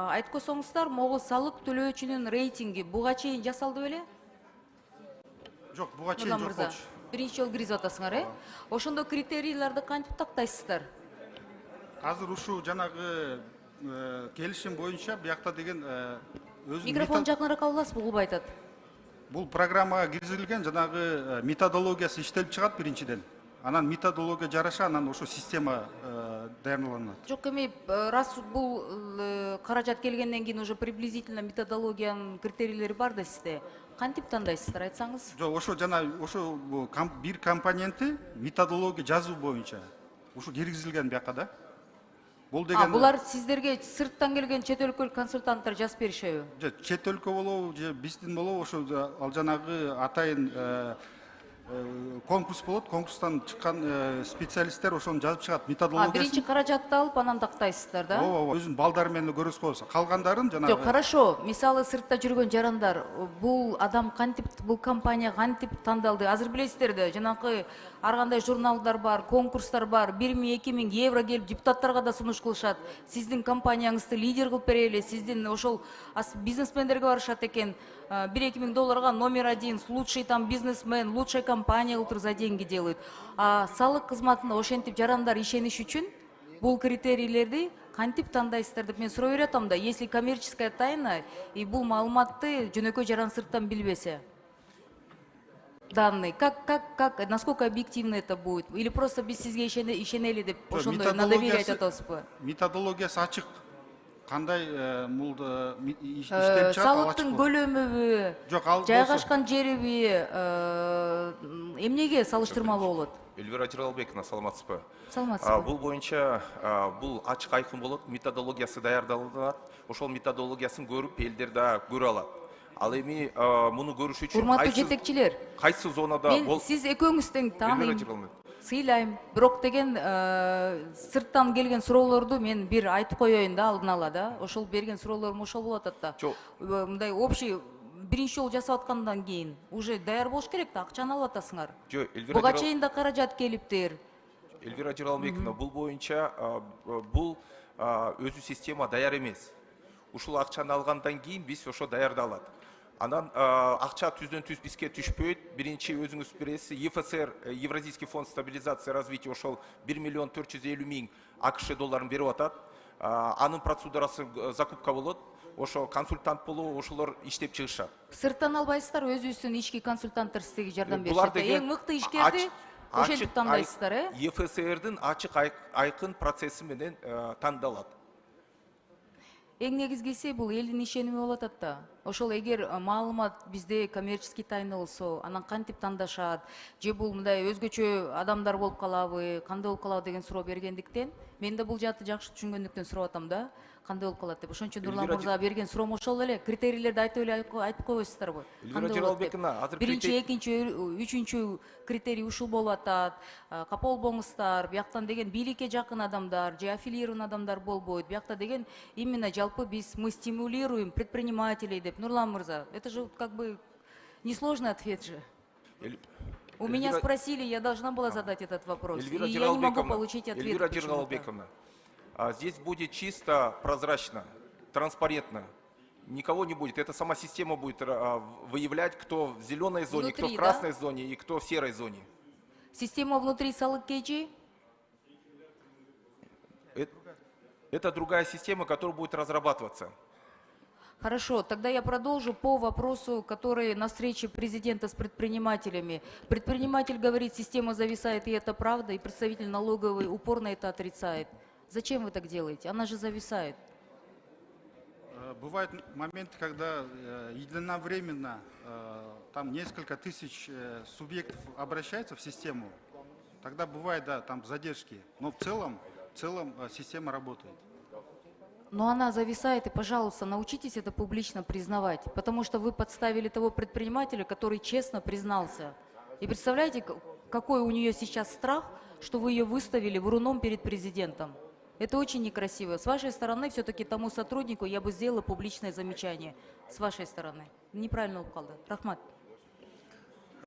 Айткосоңуздар, могу салык төлөөчүнүн рейтинги буга чейин жасалды беле? Жок, буга чейин жок болчу. Биринчи жолу киргизип атасыңар, Ошондо критерийлерди кантип тактайсыздар? Азыр ушул жанагы келишим боюнча биякта деген Микрофон жакыныраак аласызбы, угубай атат. Бул программага киргизилген жанагы методологиясы иштелип чыгат биринчиден. Анан методология жараша анан ошо система даярдалат. Жок, эми раз бул каражат келгенден кийин уже приблизительно методологиянын критерийлери бар да сизде. Кантип тандайсыздар, айтсаңыз? Жок, ошо жана ошо бир компоненти методология жазуу боюнча ушу киргизилген биякка да. Бул деген булар сиздерге сырттан келген чет өлкөлүк консультанттар жазып беришеби? Жок, чет өлкө болобу же биздин болобу, ошо ал жанагы атайын конкурс болот, конкурстан чыккан специалисттер ошону жазып чыгат методологиясын. Биринчи каражатты алып, анан тактайсыздар да? Ооба, өзүнүн балдары менен эле көрөсүз коесуз. Калгандарын жанагы. Жок, хорошо. Мисалы сыртта жүргөн жарандар, бул адам кантип, бул компания кантип тандалды? Азыр билесиздер да, жанакы ар кандай журналдар бар, конкурстар бар, 1000-2000 евро келип депутаттарга да сунуш кылышат. Сиздин компанияңызды лидер кылып берели, сиздин ошол бизнесмендерге барышат экен. 1-2 миң долларга номер 1, лучший там бизнесмен, лучшая компания кылтыр за деньги делают. Салык кызматына ошентип жарандар ишениш үчүн бул критерийлерди кантип тандайсыздар деп мен суроо берип атам да. Если коммерческая тайна и бул маалыматты жөнөкөй жаран сырттан билбесе. Данные, насколько объективно это будет? Или просто без сизге ишенели деп ошондой на доверие айтып атасызбы? Методологиясы ачык. Кандай мулда иштелип чыгат? Салыктын көлөмүбү, жайгашкан жериби, эмнеге салыштырмалуу болот? Эльвира Жыралбековна, саламатсызбы? Саламатсызбы. Бул боюнча бул ачык айкын болот, методологиясы даярдалат. Ошол методологиясын көрүп элдер да көрө алат. Ал эми муну көрүш үчүн урматтуу жетекчилер, кайсы зонада мен сиз экөөңүз тең тааныйм, сыйлайм. Бирок деген сырттан келген суроолорду мен бир айтып коеюн да, алдын ала да. Ошол берген суроолорум ошол болуп атат да. Мындай общий биринчи жолу жасап аткандан кийин уже даяр болуш керек да, акчаны алып атасыңар. Буга чейин да каражат келиптир. Эльвира Жыралбековна, бул боюнча бул өзү система даяр эмес. Ушул акчаны алгандан кийин биз ошо даярдалат. Анан акча түздөн-түз бизге түшпөйт. Биринчи өзүңүз бересиз, ЕФСР, Евразийский фонд стабилизации и развития, ошол 1 миллион 450 миң АКШ долларын берип атат. Анын процедурасы закупка болот. Ошо консультант болуу, ошолор иштеп чыгышат. Сырттан албайсыздар, өзүбүздүн ички консультанттар сизге жардам беришет. Эң мыкты ишкерди ошентип тандайсыздар, ЕФСРдин ачык айкын процесси менен тандалат. Эң негизгиси бул элдин ишеними болуп атат да. Ошол эгер маалымат бизде коммерческий тайна болсо, анан кантип тандашат, же бул мындай өзгөчө адамдар болуп калабы, кандай болуп калабы деген суроо бергендиктен, мен да бул жаатты жакшы түшүнгөндүктөн сурап атам да, кандай болуп калат деп. Ошон үчүн Нурлан мырза берген суроом ошол эле, критерийлерди айтып койбойсуздарбы? Биринчи, экинчи, үчүнчү критерий ушул болуп атат. Капа болбоңуздар, бияктан деген бийликке жакын адамдар, же аффилирован адамдар болбойт. Биякта деген именно жалпы мы стимулируем предпринимателей деп. Нурлан мырза, это же как бы несложный ответ же. У меня спросили, я должна была задать этот вопрос. И я не могу получить ответ. Эльвира Жыралбековна, здесь будет чисто, прозрачно, транспарентно. Никого не будет. Это сама система будет выявлять, кто в зеленой зоне, кто в красной зоне и кто в серой зоне. Система внутри салык KG? Это другая система, которая будет разрабатываться. Хорошо, тогда я продолжу по вопросу, который на встрече президента с предпринимателями. Предприниматель говорит, система зависает, и это правда, и представитель налоговой упорно это отрицает. Зачем вы так делаете? Она же зависает. Бывают моменты, когда единовременно там несколько тысяч субъектов обращаются в систему. Тогда бывает, да, там задержки. Но в целом система работает. Но она зависает, и, пожалуйста, научитесь это публично признавать, потому что вы подставили того предпринимателя, который честно признался. И представляете, какой у нее сейчас страх, что вы ее выставили вруном перед президентом. Это очень некрасиво. С вашей стороны, все-таки тому сотруднику я бы сделала публичное замечание. С вашей стороны. Неправильно упало. Рахмат.